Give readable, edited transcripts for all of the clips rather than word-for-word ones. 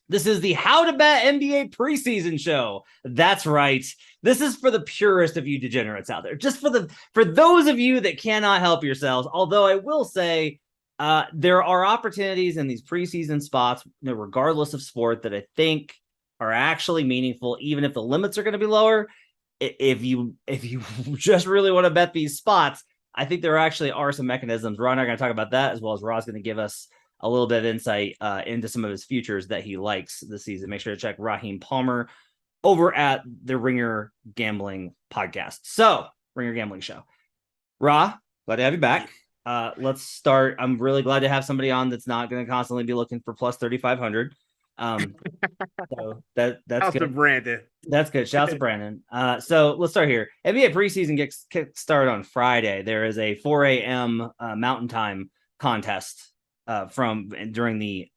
This is the How to Bet NBA preseason show. That's right. This is for the purest of you degenerates out there. Just for those of you that cannot help yourselves. Although I will say, there are opportunities in these preseason spots, regardless of sport, that I think are actually meaningful, even if the limits are going to be lower. If you just really want to bet these spots, I think there actually are some mechanisms. Ron and I are going to talk about that, as well as Ross going to give us a little bit of insight into some of his futures that he likes this season. Make sure to check Raheem Palmer over at the Ringer Gambling podcast. So, Ringer Gambling Show. Ra, glad to have you back. Let's start. I'm really glad to have somebody on that's not going to constantly be looking for plus 3,500. So that's How's the good. Brandon? That's good. Shouts to Brandon. So let's start here. NBA preseason gets kick started on Friday. There is a 4 a.m. Mountain Time contest from during the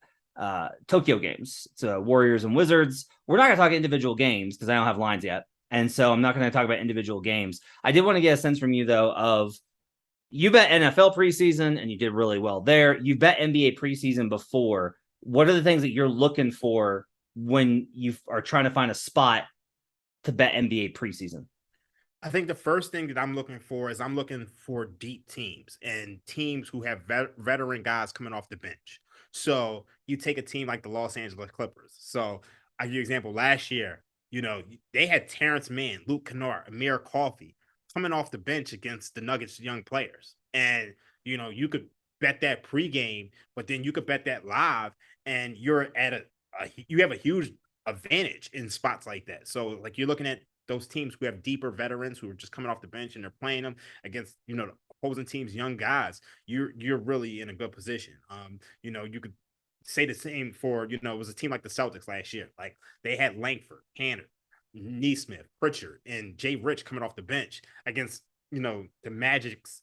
Tokyo games. So Warriors and Wizards. We're not going to talk individual games because I don't have lines yet. And so I'm not going to talk about individual games. I did want to get a sense from you, though, of you bet NFL preseason and you did really well there. You bet NBA preseason before. What are the things that you're looking for when you are trying to find a spot to bet NBA preseason? I think the first thing that I'm looking for is I'm looking for deep teams and teams who have veteran guys coming off the bench. So you take a team like the Los Angeles Clippers. So I give you an example. Last year, they had Terrence Mann, Luke Kennard, Amir Coffey coming off the bench against the Nuggets young players. And, you could bet that pregame, but then you could bet that live and you're at you have a huge advantage in spots like that. So like you're looking at those teams who have deeper veterans who are just coming off the bench and they're playing them against, the opposing teams, young guys, you're really in a good position. You could say the same for, it was a team like the Celtics last year. Like they had Langford, Canner, Neesmith, Pritchard, and Jay Rich coming off the bench against, the Magic's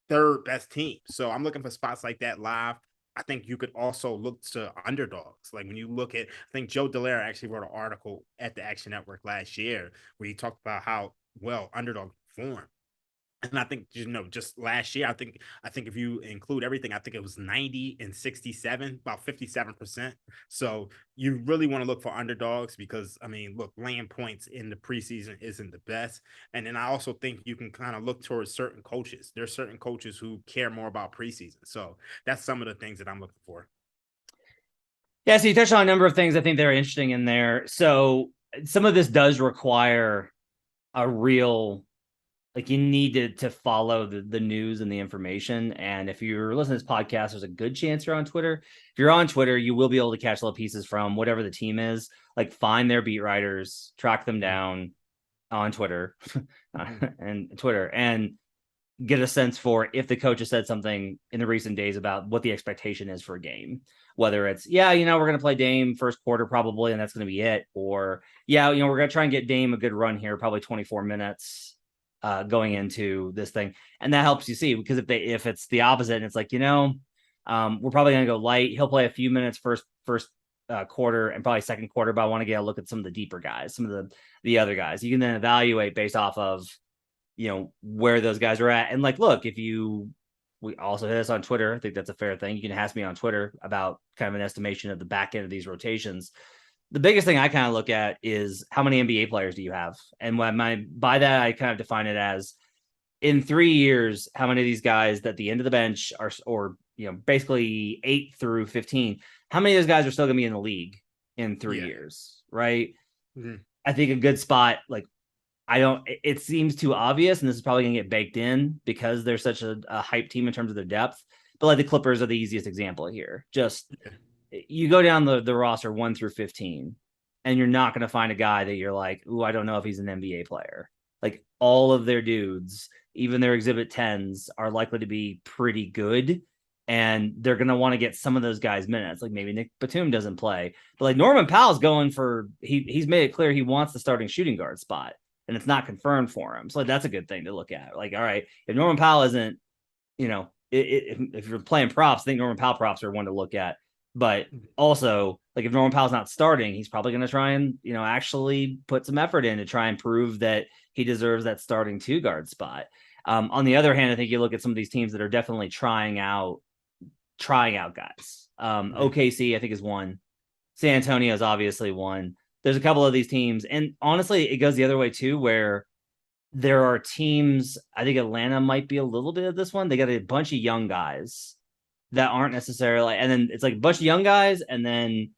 third best team. So I'm looking for spots like that live. I think you could also look to underdogs. Like when you look at, I think Joe Dallaire actually wrote an article at the Action Network last year where he talked about how well underdogs perform. And I think, just last year, I think if you include everything, I think it was 90 and 67, about 57%. So you really want to look for underdogs because, look, laying points in the preseason isn't the best. And then I also think you can kind of look towards certain coaches. There's certain coaches who care more about preseason. So that's some of the things that I'm looking for. Yeah, so you touched on a number of things I think they're interesting in there. So some of this does require a real, like, you need to follow the news and the information. And if you're listening to this podcast, there's a good chance you're on Twitter. If you're on Twitter, you will be able to catch little pieces from whatever the team is. Like, find their beat writers, track them down on Twitter and get a sense for if the coach has said something in the recent days about what the expectation is for a game. Whether it's, we're going to play Dame first quarter probably, and that's going to be it. Or, we're going to try and get Dame a good run here, probably 24 minutes going into this thing. And that helps you see, because if it's the opposite and it's like, we're probably going to go light. He'll play a few minutes first quarter and probably second quarter, but I want to get a look at some of the deeper guys, some of the other guys. You can then evaluate based off of, where those guys are at. And like, look, we also hit us on Twitter. I think that's a fair thing. You can ask me on Twitter about kind of an estimation of the back end of these rotations. The biggest thing I kind of look at is how many NBA players do you have? And by that, I kind of define it as in 3 years, how many of these guys at the end of the bench are, or, basically 8 through 15, how many of those guys are still going to be in the league in 3 years, right? Mm-hmm. I think a good spot, like, it seems too obvious, and this is probably going to get baked in because they're such a hype team in terms of their depth. But like the Clippers are the easiest example here. Just you go down the roster 1 through 15, and you're not going to find a guy that you're like, ooh, I don't know if he's an NBA player. Like all of their dudes, even their Exhibit 10s, are likely to be pretty good. And they're going to want to get some of those guys minutes. Like maybe Nick Batum doesn't play. But like Norman Powell's going for, he's made it clear he wants the starting shooting guard spot. And it's not confirmed for him. So that's a good thing to look at. Like, all right, if Norman Powell isn't, if you're playing props, I think Norman Powell props are one to look at. But also, like, if Norman Powell's not starting, he's probably going to try and, actually put some effort in to try and prove that he deserves that starting 2-guard spot. On the other hand, I think you look at some of these teams that are definitely trying out guys. OKC, I think, is one. San Antonio is obviously one. There's a couple of these teams, and honestly, it goes the other way too, where there are teams. I think Atlanta might be a little bit of this one. They got a bunch of young guys that aren't necessarily, and then it's like a bunch of young guys, and then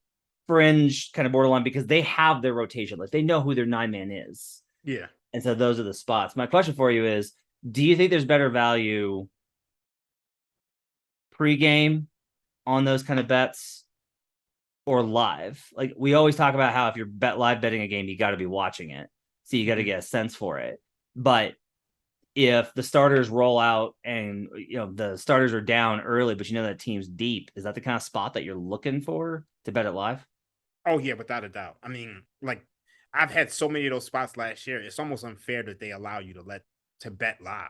fringe kind of borderline because they have their rotation. Like they know who their 9 man is. Yeah. And so those are the spots. My question for you is, do you think there's better value pregame on those kind of bets or live? Like we always talk about how if you're live betting a game, you got to be watching it. So you got to get a sense for it. But if the starters roll out and the starters are down early, but that team's deep, is that the kind of spot that you're looking for to bet it live? Oh yeah, without a doubt. I mean, like I've had so many of those spots last year. It's almost unfair that they allow you to bet live.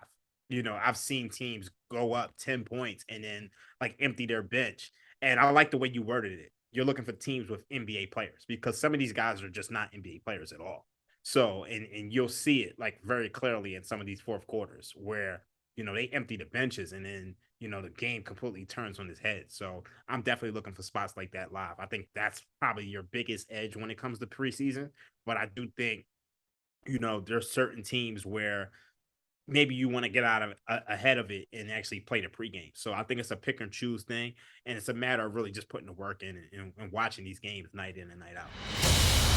I've seen teams go up 10 points and then like empty their bench. And I like the way you worded it. You're looking for teams with NBA players because some of these guys are just not NBA players at all. So, and you'll see it like very clearly in some of these fourth quarters where, they empty the benches and then, the game completely turns on its head. So I'm definitely looking for spots like that live. I think that's probably your biggest edge when it comes to preseason. But I do think, there's certain teams where maybe you want to get out of ahead of it and actually play the pregame. So I think it's a pick and choose thing, and it's a matter of really just putting the work in and watching these games night in and night out.